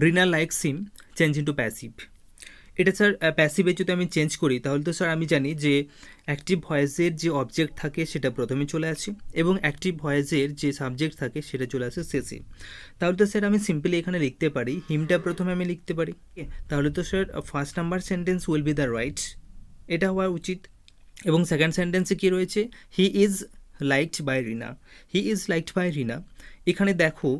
রিনা likes him change into passive. এটা sir প্যাসিভে যদি আমি চেঞ্জ করি তাহলে তো স্যার আমি জানি যে অ্যাক্টিভ ভয়েসের যে অবজেক্ট থাকে সেটা প্রথমে চলে আসে এবং অ্যাক্টিভ ভয়েসের যে সাবজেক্ট থাকে সেটা চলে আসে শেষে। তাহলে তো স্যার আমি সিম্পলি এখানে লিখতে পারি, হিমটা প্রথমে আমি লিখতে পারি। তাহলে তো sir first number sentence will be the right, এটা হওয়া উচিত। এবং সেকেন্ড সেন্টেন্সে কী রয়েছে, he is liked by Rina. He is liked by Rina, এখানে দেখো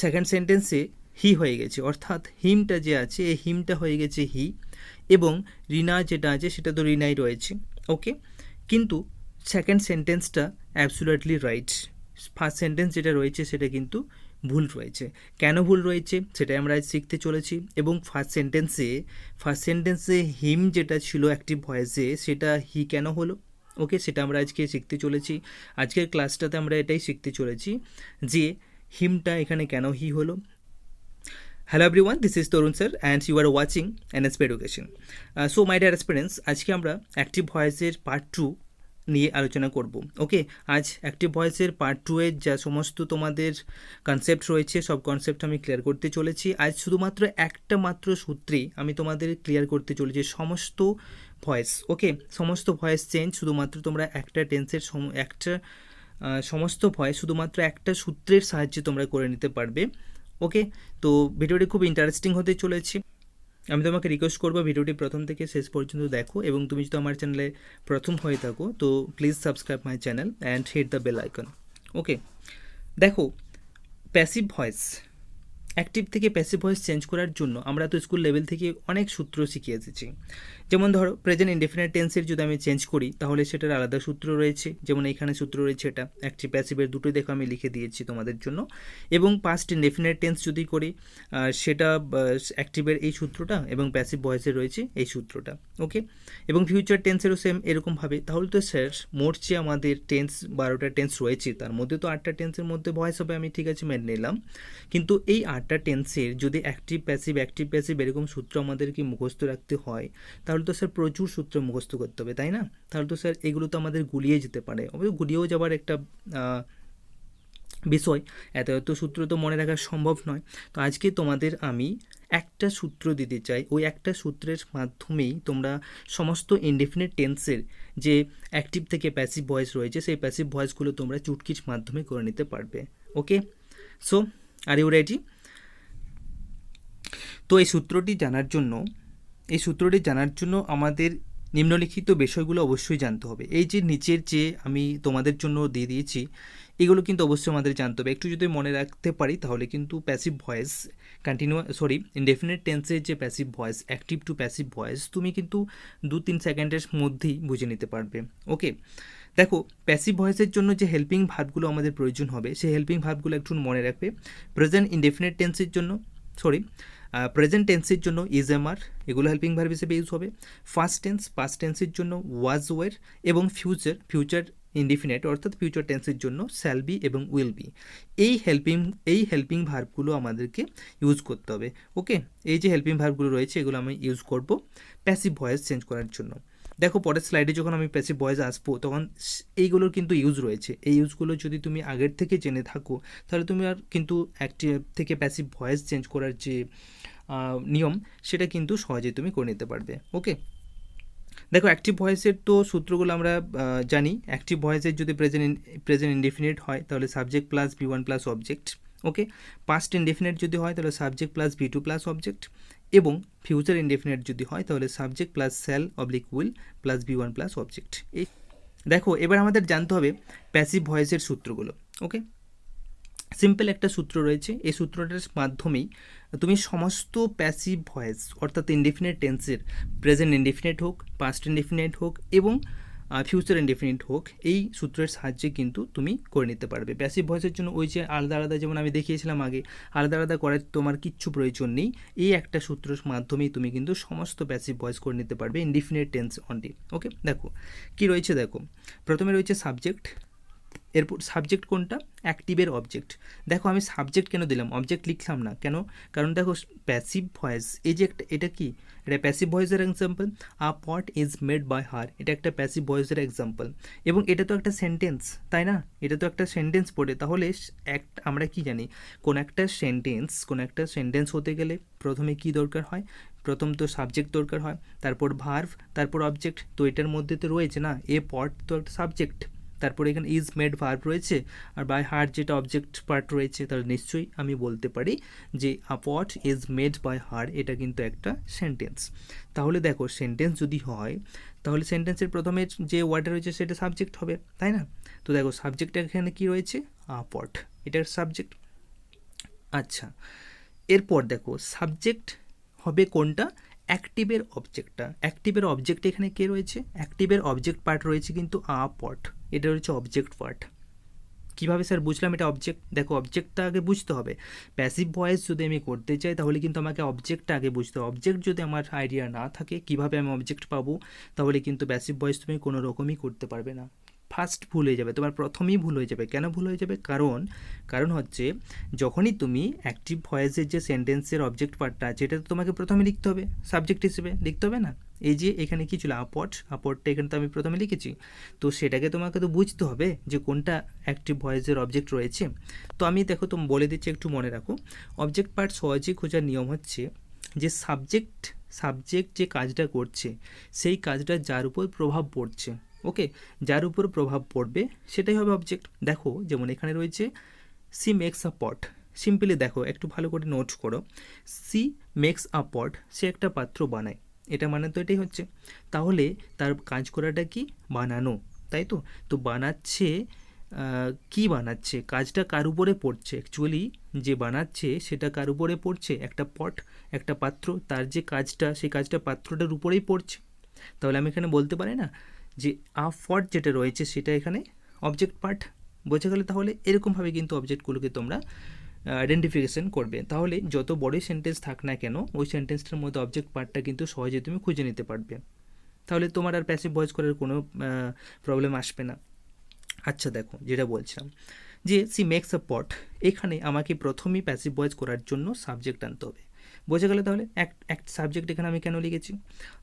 সেকেন্ড সেন্টেন্সে হি হয়ে গেছে, অর্থাৎ হিমটা যে আছে এই হিমটা হয়ে গেছে হি, এবং রিনা যেটা আছে সেটা তো রিনাই রয়েছে। ওকে, কিন্তু সেকেন্ড সেন্টেন্সটা অ্যাবসোলিউটলি রাইট, ফার্স্ট সেন্টেন্স যেটা রয়েছে সেটা কিন্তু ভুল রয়েছে। কেন ভুল রয়েছে সেটাই আমরা আজ শিখতে চলেছি। এবং ফার্স্ট সেন্টেন্সে হিম যেটা ছিল অ্যাক্টিভ ভয়েসে সেটা হি কেন হলো, ওকে, সেটা আমরা আজকে শিখতে চলেছি। আজকের ক্লাসটাতে আমরা এটাই শিখতে চলেছি যে হিমটা এখানে কেন হি হলো। Hello everyone, this is Tarun sir and you are watching NSP education. So my dear aspirants, আজকে আমরা অ্যাক্টিভ ভয়েসের পার্ট 2 নিয়ে আলোচনা করব। ওকে, আজ অ্যাক্টিভ ভয়েসের পার্ট 2 এর যা সমস্ত তোমাদের কনসেপ্ট রয়েছে সব কনসেপ্ট আমি ক্লিয়ার করতে চলেছি। আজ শুধুমাত্র একটা মাত্র সূত্রেই আমি তোমাদের ক্লিয়ার করতে চলেছি সমস্ত ভয়েস। ওকে, সমস্ত ভয়েস চেঞ্জ শুধুমাত্র তোমরা একটা টেন্সের সমস্ত ভয়েস শুধুমাত্র একটা সূত্রের সাহায্যে তোমরা করে নিতে পারবে। ওকে, তো ভিডিওটি খুব ইন্টারেস্টিং হতে চলেছে। আমি তোমাকে রিকোয়েস্ট করবো ভিডিওটি প্রথম থেকে শেষ পর্যন্ত দেখো, এবং তুমি যদি আমার চ্যানেলে প্রথম হয়ে থাকো তো please subscribe my channel and hit the bell icon. Okay, দেখো প্যাসিভ ভয়েস, অ্যাক্টিভ থেকে প্যাসিভ ভয়েস চেঞ্জ করার জন্য আমরা তো স্কুল লেভেল থেকে অনেক সূত্র শিখে এসেছি। যেমন ধরো প্রেজেন্ট ইনডেফিনিট টেন্সের যদি আমি চেঞ্জ করি তাহলে সেটার আলাদা সূত্র রয়েছে, যেমন এখানে সূত্র রয়েছে, এটা অ্যাক্টিভ প্যাসিভের দুটোই দেখো আমি লিখে দিয়েছি তোমাদের জন্য। এবং পাস্ট ইনডেফিনিট টেন্স যদি করি সেটা অ্যাক্টিভের এই সূত্রটা এবং প্যাসিভ ভয়েসের রয়েছে এই সূত্রটা। ওকে, এবং ফিউচার টেন্সেরও সেম এরকমভাবে। তাহলে তো স্যার মোট যে আমাদের টেন্স 12টা টেন্স রয়েছে তার মধ্যে তো 8টা টেন্সের মধ্যে ভয়েস হবে, আমি ঠিক আছে মেনে নিলাম। কিন্তু এই 8টা টেন্সের যদি অ্যাক্টিভ প্যাসিভ এরকম সূত্র আমাদেরকে মুখস্থ রাখতে হয় তাহলে তো স্যার প্রচুর সূত্র মুখস্থ করতে হবে, তাই না? তাহলে তো স্যার এগুলো তো আমাদের গুলিয়ে যেতে পারে, অবশ্য গুলিয়েও যাওয়ার একটা বিষয়, এত সূত্র তো মনে রাখা সম্ভব নয়। তো আজকে তোমাদের আমি একটা সূত্র দিতে চাই, ওই একটা সূত্রের মাধ্যমেই তোমরা সমস্ত ইনডেফিনিট টেন্সের যে অ্যাক্টিভ থেকে প্যাসিভ ভয়েস রয়েছে সেই প্যাসিভ ভয়েসগুলো তোমরা চুটকির মাধ্যমে করে নিতে পারবে। ওকে, সো আর ইউ রেডি? তো এই সূত্রটি জানার জন্য আমাদের নিম্নলিখিত বিষয়গুলো অবশ্যই জানতে হবে। এই যে নিচের যে আমি তোমাদের জন্য দিয়ে দিয়েছি এগুলো কিন্তু অবশ্যই আমাদের জানতে হবে। একটু যদি মনে রাখতে পারি তাহলে কিন্তু প্যাসিভ ভয়েস ইনডেফিনিট টেন্সের যে passive voice, active to passive voice তুমি কিন্তু 2-3 সেকেন্ডের মধ্যেই বুঝে নিতে পারবে। ওকে, দেখো প্যাসিভ ভয়েসের জন্য যে হেল্পিং ভার্বগুলো আমাদের প্রয়োজন হবে সেই হেল্পিং ভার্বগুলো একটু মনে রাখবে। প্রেজেন্ট ইনডেফিনিট টেন্সের জন্য প্রেজেন্ট টেন্সের জন্য ইজ এমআর, এগুলো হেল্পিং ভার্ব হিসেবে ইউজ হবে। পাস্ট টেন্সের জন্য ওয়াজ ওয়ের, এবং ফিউচার ইনডিফিনিট অর্থাৎ ফিউচার টেন্সের জন্য শ্যাল বি এবং উইল বি। এই হেল্পিং ভার্বগুলো আমাদেরকে ইউজ করতে হবে। ওকে, এই যে হেল্পিং ভার্বগুলো রয়েছে এগুলো আমি ইউজ করব প্যাসিভ ভয়েস চেঞ্জ করার জন্য। দেখো পরের স্লাইডে যখন আমি প্যাসিভ ভয়েস আসবো তখন এইগুলোর কিন্তু ইউজ রয়েছে, এই ইউজগুলো যদি তুমি আগের থেকে জেনে থাকো তাহলে তুমি আর কিন্তু অ্যাক্টিভ থেকে প্যাসিভ ভয়েস চেঞ্জ করার যে নিয়ম সেটা কিন্তু সহজেই তুমি করে নিতে পারবে। ওকে, দেখো অ্যাক্টিভ ভয়েসের তো সূত্রগুলো আমরা জানি। অ্যাক্টিভ ভয়েসের যদি প্রেজেন্ট ইনডেফিনিট হয় তাহলে subject plus V1 plus object. Okay, past indefinite যদি হয় তাহলে subject plus V2 plus object, এবং ফিউচার ইনডেফিনিট যদি হয় তাহলে subject plus shall oblique will plus V1 plus object. এই দেখো এবার আমাদের জানতে হবে প্যাসিভ ভয়েসের সূত্রগুলো। ওকে, সিম্পল একটা সূত্র রয়েছে, এই সূত্রটার মাধ্যমেই তুমি সমস্ত প্যাসিভ ভয়েস অর্থাৎ ইনডেফিনিট টেন্সের প্রেজেন্ট ইনডেফিনিট হোক, পাস্ট ইনডেফিনিট হোক এবং ফিউচার ইনডেফিনিট হোক এই সূত্রের সাহায্যে কিন্তু তুমি করে নিতে পারবে। প্যাসিভ ভয়েসের জন্য ওই যে আলাদা আলাদা যেমন আমি দেখিয়েছিলাম আগে, আলাদা আলাদা করার তোমার কিচ্ছু প্রয়োজন নেই, এই একটা সূত্রের মাধ্যমেই তুমি কিন্তু সমস্ত প্যাসিভ ভয়েস করে নিতে পারবে ইনডেফিনিট টেন্স অনলি। ওকে, দেখো কি রয়েছে, দেখো প্রথমে রয়েছে সাবজেক্ট এরপর সাবজেক্ট কোনটা, অ্যাক্টিভের অবজেক্ট। দেখো আমি সাবজেক্ট কেন দিলাম, অবজেক্ট লিখলাম না কেন, কারণ দেখো প্যাসিভ ভয়েস এই যে একটা, এটা কি, এটা প্যাসিভ ভয়েসের example. A pot is made by her, এটা একটা প্যাসিভ ভয়েসের এক্সাম্পল, এবং এটা তো একটা সেন্টেন্স, তাই না, এটা তো একটা সেন্টেন্স পড়ে। তাহলে আমরা কি জানি, কোন একটা সেন্টেন্স হতে গেলে প্রথমে কি দরকার হয়, প্রথম তো সাবজেক্ট দরকার হয়, তারপর ভার্ব, তারপর অবজেক্ট। তো এটার মধ্যে তো রয়েছে না, এ পট তো একটা সাবজেক্ট, তারপরে এখানে ইজ মেড ভার্ব রয়েছে, আর বাই হার্ট যেটা অবজেক্ট পার্ট রয়েছে, তাহলে নিশ্চয়ই আমি বলতে পারি যে আ pot is made by her, এটা কিন্তু একটা সেন্টেন্স। তাহলে দেখো সেন্টেন্স যদি হয় তাহলে সেন্টেন্সের প্রথমে যে ওয়ার্ডটা রয়েছে সেটা সাবজেক্ট হবে, তাই না। তো দেখো সাবজেক্ট এখানে কি রয়েছে, আ পট, এটার সাবজেক্ট। আচ্ছা, এরপর দেখো সাবজেক্ট হবে কোনটা, অ্যাক্টিভের অবজেক্টটা। অ্যাক্টিভের অবজেক্ট এখানে কে রয়েছে, অ্যাক্টিভের অবজেক্ট পার্ট রয়েছে কিন্তু আ পট, এটা রয়েছে অবজেক্ট পার্ট। কীভাবে স্যার বুঝলাম এটা অবজেক্ট, দেখো অবজেক্টটা আগে বুঝতে হবে। প্যাসিভ ভয়েস যদি আমি করতে চাই তাহলে কিন্তু আমাকে অবজেক্টটা আগে বুঝতে হবে। অবজেক্ট যদি আমার আইডিয়া না থাকে কীভাবে আমি অবজেক্ট পাবো, তাহলে কিন্তু প্যাসিভ ভয়েস তুমি কোনো রকমই করতে পারবে না। ফার্স্ট ভুল হয়ে যাবে, তোমার প্রথমেই ভুল হয়ে যাবে। কেন ভুল হয়ে যাবে, কারণ হচ্ছে যখনই তুমি অ্যাক্টিভ ভয়েসের যে সেন্টেন্সের অবজেক্ট পার্টটা আছে এটা তো তোমাকে প্রথমে লিখতে হবে, সাবজেক্ট হিসেবে লিখতে হবে না। এই যে এখানে কি ছিল, আপটটা এখানে তো আমি প্রথমে লিখেছি, তো সেটাকে তোমাকে তো বুঝতে হবে যে কোনটা অ্যাক্টিভ ভয়েসের অবজেক্ট রয়েছে। তো আমি দেখো তুমি বলে দিচ্ছি, একটু মনে রাখো। অবজেক্ট পার্ট সহজেই খোঁজার নিয়ম হচ্ছে যে সাবজেক্ট যে কাজটা করছে সেই কাজটা যার উপর প্রভাব পড়ছে, ওকে, যার উপর প্রভাব পড়বে সেটাই হবে অবজেক্ট। দেখো যেমন এখানে রয়েছে she makes a pot, simply দেখো একটু ভালো করে নোট করো, সি মেক্স আ পট, সে একটা পাত্র বানায়, এটা মানে তো এটাই হচ্ছে। তাহলে তার কাজ করাটা কি, বানানো, তাই তো। তো বানাচ্ছে, কি বানাচ্ছে, কাজটা কার উপরে পড়ছে, অ্যাকচুয়ালি যে বানাচ্ছে সেটা কার উপরে পড়ছে, একটা পট, একটা পাত্র, তার যে কাজটা সেই কাজটা পাত্রটার উপরেই পড়ছে। তাহলে আমি এখানে বলতে পারি না যে আ ফট যেটা রয়েছে সেটা এখানে অবজেক্ট পার্ট, বোঝা গেলে। তাহলে এরকমভাবে কিন্তু অবজেক্টগুলোকে তোমরা আইডেন্টিফিকেশন করবে। তাহলে যত বড়ই সেন্টেন্স থাক না কেন ওই সেন্টেন্সটার মধ্যে অবজেক্ট পার্টটা কিন্তু সহজে তুমি খুঁজে নিতে পারবে, তাহলে তোমার আর প্যাসিভ ভয়েস করার কোনো প্রবলেম আসবে না। আচ্ছা দেখো যেটা বলছিলাম যে সি মেক্স আ পট, এখানে আমাকে প্রথমেই প্যাসিভ ভয়েস করার জন্য সাবজেক্ট আনতে হবে, বোঝা গেলে। তাহলে এক সাবজেক্ট এখানে আমি কেন লিখেছি।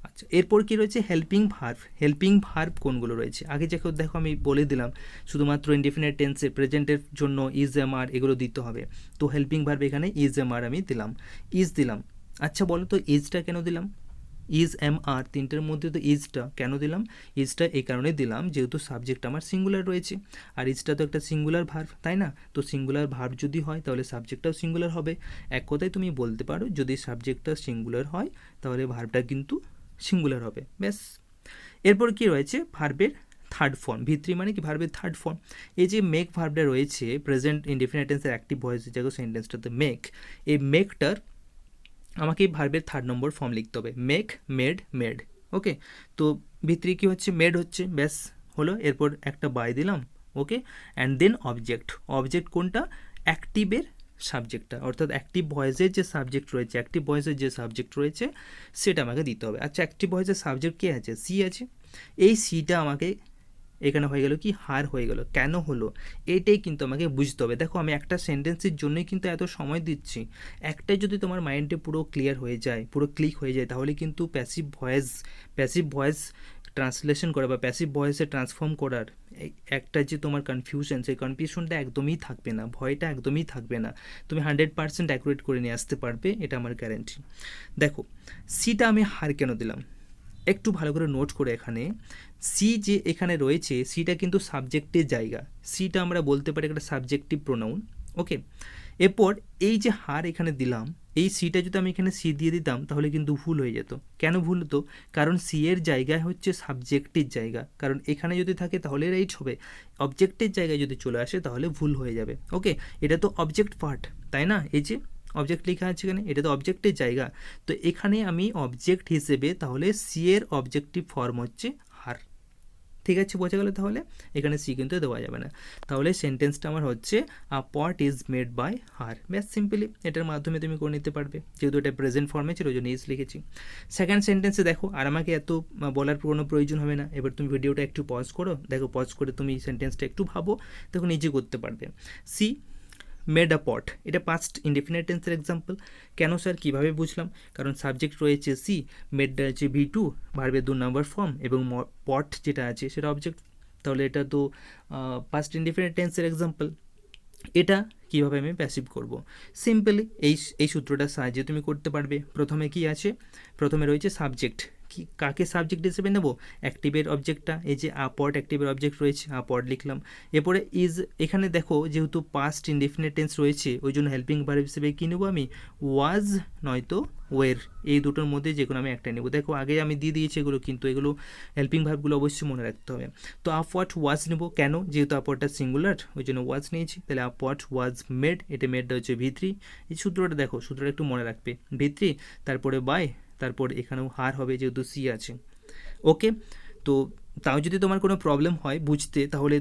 আচ্ছা এরপর কি রয়েছে, হেল্পিং ভার্ব কোনগুলো রয়েছে আগে দেখো আমি বলে দিলাম, শুধুমাত্র ইনডিফিনিট টেন্সে প্রেজেন্টের জন্য ইজ এম আর এগুলো দিতে হবে। তো হেল্পিং ভার্ব এখানে ইজ এম আর আমি দিলাম, ইজ দিলাম। আচ্ছা বলো তো ইজটা কেন দিলাম, ইজ এম আর তিনটের মধ্যে তো ইজটা কেন দিলাম, ইজটা এই কারণে দিলাম যেহেতু সাবজেক্ট আমার সিঙ্গুলার রয়েছে, আর ইজটা তো একটা সিঙ্গুলার ভার্ব, তাই না। তো সিঙ্গুলার ভার্ব যদি হয় তাহলে সাবজেক্টটাও সিঙ্গুলার হবে। এক কথায় তুমি বলতে পারো যদি সাবজেক্টটা সিঙ্গুলার হয় তাহলে ভার্বটা কিন্তু সিঙ্গুলার হবে, ব্যাস। এরপর কি রয়েছে, ভার্বের থার্ড ফর্ম, ভিত্রি মানে কি ভার্বের থার্ড ফর্ম। এই যে মেক ভার্বটা রয়েছে প্রেজেন্ট ইনডিফিনিট টেন্সের অ্যাক্টিভ ভয়েসের জায়গায় সেন্টেন্সটাতে মেক, এই মেকটার আমাকে এই ভার্বের থার্ড নম্বর ফর্ম লিখতে হবে, মেক, মেড, ওকে। তো ভিতরে কি হচ্ছে, মেড হচ্ছে, ব্যাস হলো। এরপর একটা বাই দিলাম, ওকে, অ্যান্ড দেন অবজেক্ট কোনটা, অ্যাক্টিভের সাবজেক্টটা, অর্থাৎ অ্যাক্টিভ ভয়েসের যে সাবজেক্ট রয়েছে সেটা আমাকে দিতে হবে। আচ্ছা অ্যাক্টিভ ভয়েসের সাবজেক্ট কে আছে, সি আছে, এই সিটা আমাকে এখানে হয়ে গেল কি, হার হয়ে গেল, কেন হলো এটাই কিন্তু আমাকে বুঝতে হবে। দেখো আমি একটা সেন্টেন্সের জন্যই কিন্তু এত সময় দিচ্ছি, একটাই যদি তোমার মাইন্ডে পুরো ক্লিয়ার হয়ে যায়, পুরো ক্লিক হয়ে যায়, তাহলে কিন্তু প্যাসিভ ভয়েস ট্রান্সলেশন করা বা প্যাসিভ ভয়েসে ট্রান্সফর্ম করার একটা যে তোমার কনফিউশন, সেই কনফিউশনটা একদমই থাকবে না, ভয়টা একদমই থাকবে না, তুমি 100% অ্যাকুরেট করে নিয়ে আসতে পারবে, এটা আমার গ্যারান্টি। দেখো সিটা আমি হার কেন দিলাম, একটু ভালো করে নোট করে, এখানে সি যে এখানে রয়েছে সিটা কিন্তু সাবজেক্টের জায়গা, সিটা আমরা বলতে পারি একটা সাবজেক্টিভ প্রোনাউন, ওকে। এরপর এই যে হার এখানে দিলাম, এই সিটা যদি আমি এখানে সি দিয়ে দিতাম তাহলে কিন্তু ভুল হয়ে যেত। কেন ভুল হতো, কারণ সি এর জায়গায় হচ্ছে সাবজেক্টের জায়গা, কারণ এখানে যদি থাকে তাহলে রাইট হবে, অবজেক্টের জায়গায় যদি চলে আসে তাহলে ভুল হয়ে যাবে, ওকে। এটা তো অবজেক্ট পার্ট, তাই না, এই যে অবজেক্ট লেখা আছে এখানে, এটা তো অবজেক্টের জায়গা, তো এখানে আমি অবজেক্ট হিসেবে তাহলে সি এর অবজেক্টিভ ফর্ম হচ্ছে হার, ঠিক আছে, বোঝা গেল? তাহলে এখানে সি কিন্তু দেওয়া যাবে না। তাহলে সেন্টেন্সটা আমার হচ্ছে আ পট ইজ মেড বাই হার। ব্যাস সিম্পলি এটার মাধ্যমে তুমি করে নিতে পারবে, যেহেতু এটা প্রেজেন্ট ফর্মে ছিল ওই জন্য ইজ লিখেছি। সেকেন্ড সেন্টেন্সে দেখো, আর আমাকে এত বলার কোনো প্রয়োজন হবে না। এবার তুমি ভিডিওটা একটু পজ করো, দেখো পজ করে তুমি সেন্টেন্সটা একটু ভাবো, তখন নিজে করতে পারবে। সি মেড আ পট, এটা পাস্ট ইনডেফিনিট টেন্সের এক্সাম্পল। কেন স্যার, কীভাবে বুঝলাম? কারণ সাবজেক্ট রয়েছে সি, মেডটা আছে V2, ভার্বের 2 নাম্বার ফর্ম, এবং পট যেটা আছে সেটা অবজেক্ট। তাহলে এটা তো পাস্ট ইনডেফিনিট টেন্সের এক্সাম্পল। এটা কীভাবে আমি প্যাসিভ করব? সিম্পলি এই সূত্রটার সাহায্যে তুমি করতে পারবে। প্রথমে কি আছে? প্রথমে রয়েছে সাবজেক্ট। কি কাকে সাবজেক্ট হিসেবে নেব? অ্যাক্টিভের অবজেক্টটা, এই যে আপট অ্যাক্টিভের অবজেক্ট রয়েছে, আপট লিখলাম। এরপরে ইজ, এখানে দেখো যেহেতু পাস্ট ইনডেফিনিট টেন্স রয়েছে ওই জন্য হেল্পিং ভার্ব হিসেবে কী নেব আমি? ওয়াজ নয়তো ওয়ের, এই দুটোর মধ্যে যে কোনো আমি একটা নেব। দেখো আগে আমি দিয়ে দিয়েছি এগুলো, কিন্তু এগুলো হেল্পিং ভার্বগুলো অবশ্যই মনে রাখতে হবে। তো আপওয়াট ওয়াজ নেব, কেন? যেহেতু আপওয়াটটা সিঙ্গুলার ওই জন্য ওয়াজ নিয়েছি। তাহলে আপওয়াট ওয়াজ মেড, এটা মেডটা হচ্ছে V3। এই সূত্রটা দেখো, সূত্রটা একটু মনে রাখবে। V3, তারপরে বাই, তারপর এখানেও হার হবে যেহেতু সি আছে। ওকে, তো তাও যদি তোমার কোনো প্রবলেম হয় বুঝতে, তাহলে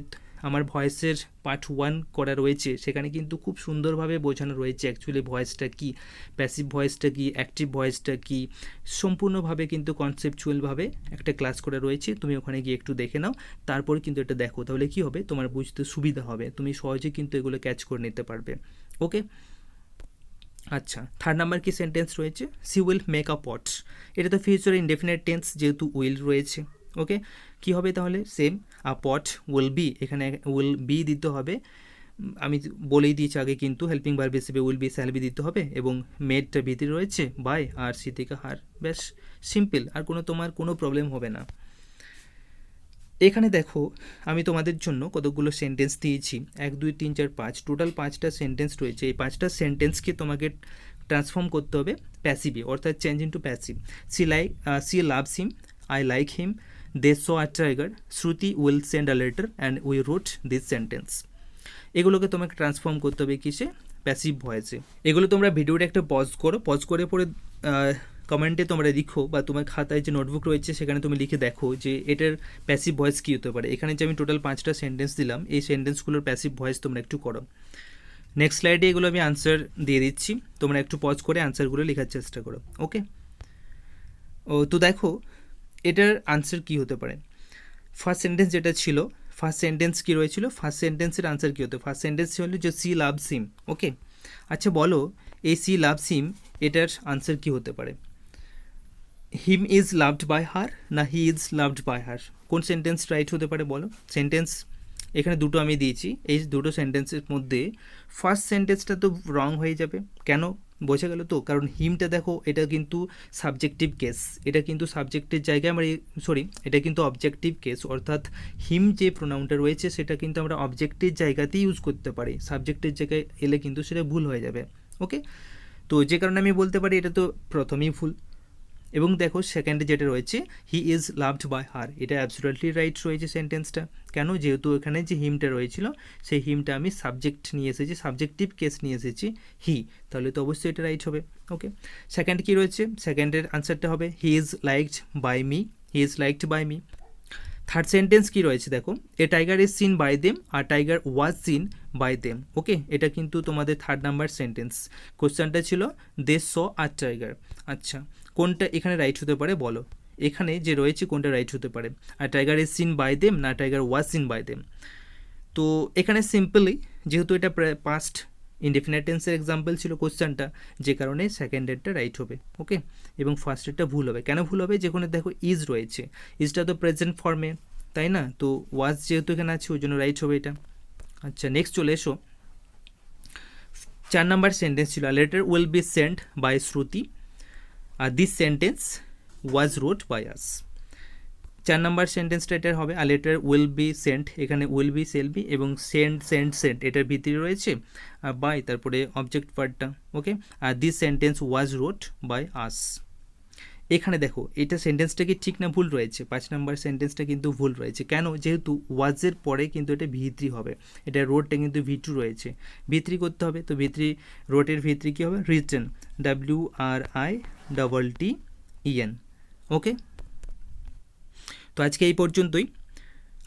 আমার ভয়েসের পার্ট 1 করা রয়েছে, সেখানে কিন্তু খুব সুন্দরভাবে বোঝানো রয়েছে অ্যাকচুয়ালি ভয়েসটা কী, প্যাসিভ ভয়েসটা কী, অ্যাক্টিভ ভয়েসটা কী, সম্পূর্ণভাবে কিন্তু কনসেপচুয়ালভাবে একটা ক্লাস করা রয়েছে। তুমি ওখানে গিয়ে একটু দেখে নাও, তারপর কিন্তু এটা দেখো, তাহলে কী হবে, তোমার বুঝতে সুবিধা হবে, তুমি সহজে কিন্তু এগুলো ক্যাচ করে নিতে পারবে। ওকে, আচ্ছা, থার্ড নাম্বার কি সেন্টেন্স রয়েছে? সি উইল মেক আ পট, এটা তো ফিউচার ইনডেফিনিট টেন্স, যেহেতু উইল রয়েছে। ওকে, কি হবে তাহলে? Same, a pot will be, এখানে উইল বি দিতে হবে। আমি বলেই দিয়েছি আগে, কিন্তু হেল্পিং ভার্ব হিসেবে উইল বি শ্যাল বি দিতে হবে, এবং মেডটা ভিতরে রয়েছে বাই, আর সি থেকে হার। ব্যাস সিম্পল, আর তোমার কোনো প্রবলেম হবে না। এখানে দেখো আমি তোমাদের জন্য কতগুলো সেন্টেন্স দিয়েছি, 1 2 3 4 5, টোটাল 5টা সেন্টেন্স রয়েছে। এই 5টা সেন্টেন্সকে তোমাকে ট্রান্সফর্ম করতে হবে প্যাসিভে, অর্থাৎ change into passive. She loves him, I like him, they saw a tiger, Shruti will send a letter and we wrote this sentence. এগুলোকে তোমাকে ট্রান্সফর্ম করতে হবে কিসে? প্যাসিভ ভয়েসে। এগুলো তোমরা ভিডিওটা একটা পজ করো, পজ করে পরে কমেন্টে তোমরা লিখো, বা তোমার খাতায় যে নোটবুক রয়েছে সেখানে তুমি লিখে দেখো যে এটার প্যাসিভ ভয়েস কী হতে পারে। এখানে যে আমি টোটাল 5টা সেন্টেন্স দিলাম, এই সেন্টেন্সগুলোর প্যাসিভ ভয়েস তোমরা একটু করো। নেক্সট স্লাইডে এগুলো আমি আনসার দিয়ে দিচ্ছি, তোমরা একটু পজ করে আনসারগুলো লেখার চেষ্টা করো। ওকে, তো দেখো এটার আনসার কী হতে পারে। ফার্স্ট সেন্টেন্স যেটা ছিল, ফার্স্ট সেন্টেন্স কী রয়েছিল? ফার্স্ট সেন্টেন্সের আনসার কী হতো? ফার্স্ট সেন্টেন্স ছিল যে সি লাভস হিম। ওকে, আচ্ছা বলো এই সি লাভস হিম এটার আনসার কী হতে পারে? Him is loved by her, না he is loved by her? কোন সেন্টেন্স রাইট হতে পারে বলো? সেন্টেন্স এখানে দুটো আমি দিয়েছি, এই দুটো সেন্টেন্সের মধ্যে ফার্স্ট সেন্টেন্সটা তো রং হয়ে যাবে। কেন? বোঝা গেল তো? কারণ হিমটা দেখো এটা কিন্তু সাবজেক্টিভ কেস, এটা কিন্তু সাবজেক্টের জায়গায় আমরা এটা কিন্তু অবজেক্টিভ কেস, অর্থাৎ হিম যে প্রোনাউনটা রয়েছে সেটা কিন্তু আমরা অবজেক্টের জায়গাতেই ইউজ করতে পারি, সাবজেক্টের জায়গায় এলে কিন্তু সেটা ভুল হয়ে যাবে। ওকে, তো যে কারণে আমি বলতে পারি এটা তো প্রথমেই ভুল। এবং দেখো সেকেন্ডে যেটা রয়েছে he is loved by her, এটা অ্যাবসলিউটলি রাইট রয়েছে সেন্টেন্সটা। কেন? যেহেতু এখানে যে হিমটা রয়েছিল সেই হিমটা আমি সাবজেক্ট নিয়ে এসেছি, সাবজেক্টিভ কেস নিয়ে এসেছি হি, তাহলে তো অবশ্যই এটা রাইট হবে। ওকে, সেকেন্ড কী রয়েছে? সেকেন্ডের আনসারটা হবে he is liked by me, he is liked by me. Third sentence কী রয়েছে দেখো, a tiger is seen by them, আর tiger was seen by them. Okay, এটা কিন্তু তোমাদের থার্ড নাম্বার সেন্টেন্স। কোশ্চেনটা ছিল দে স আ টাইগার। আচ্ছা, কোনটা এখানে রাইট হতে পারে বলো? এখানে যে রয়েছে কোনটা রাইট হতে পারে? আর tiger is seen by them, না tiger was seen by them? তো এখানে সিম্পলি যেহেতু এটা পাস্ট ইনডেফিনিট টেন্সের এক্সাম্পল ছিল কোশ্চেনটা, যে কারণে সেকেন্ডেরটা রাইট হবে। ওকে, এবং ফার্স্টেরটা ভুল হবে। কেন ভুল হবে? যেখানে দেখো ইজ রয়েছে, ইজটা তো প্রেজেন্ট ফর্মে, তাই না? তো ওয়াজ যেহেতু এখানে আছে ওই জন্য রাইট হবে এটা। আচ্ছা, নেক্সট চলে এসো। 4 নাম্বার সেন্টেন্স ছিল letter will be sent by Shruti, আর this sentence was wrote by us. 4 number সেন্টেন্সটা এটার হবে a letter will be sent, এখানে উইল বি সেল বি, এবং সেন্ট এটার ভিতরে রয়েছে বাই, তারপরে অবজেক্ট পার্টটা। ওকে, আর this sentence was wrote by us. এখানে দেখো এটা সেন্টেন্সটা কি ঠিক না ভুল রয়েছে? 5 নাম্বার সেন্টেন্সটা কিন্তু ভুল রয়েছে। কেন? যেহেতু ওয়াজের পরে কিন্তু এটা V3 হবে, এটা রোডটা কিন্তু V2 রয়েছে, V3 করতে হবে। তো V3 রোডের V3 কী হবে? Written, WRITTEN। ওকে, তো আজকে এই পর্যন্তই।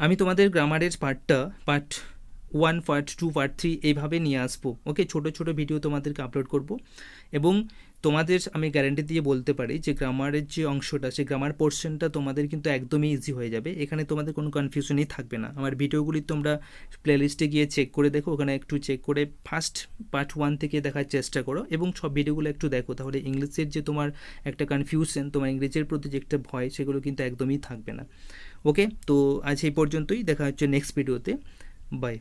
আমি তোমাদের গ্রামারের পার্ট 1, পার্ট 2, পার্ট 3 এইভাবে নিয়ে আসবো। ওকে, ছোটো ছোটো ভিডিও তোমাদেরকে আপলোড করব এবং তোমাদের আমি গ্যারান্টি দিয়ে বলতে পারি যে গ্রামারের যে অংশটা, সেই গ্রামার পোর্শনটা তোমাদের কিন্তু একদমই ইজি হয়ে যাবে। এখানে তোমাদের কোনো কনফিউশনই থাকবে না। আমার ভিডিওগুলি তোমরা প্লেলিস্টে গিয়ে চেক করে দেখো, ওখানে একটু চেক করে ফার্স্ট পার্ট 1 থেকে দেখার চেষ্টা করো এবং সব ভিডিওগুলো একটু দেখো, তাহলে ইংলিশের যে তোমার একটা কনফিউশন, তোমার ইংরেজির প্রতি যে একটা ভয়, সেগুলো কিন্তু একদমই থাকবে না। ওকে, তো আজ এই পর্যন্তই, দেখা হচ্ছে নেক্সট ভিডিওতে। বাই।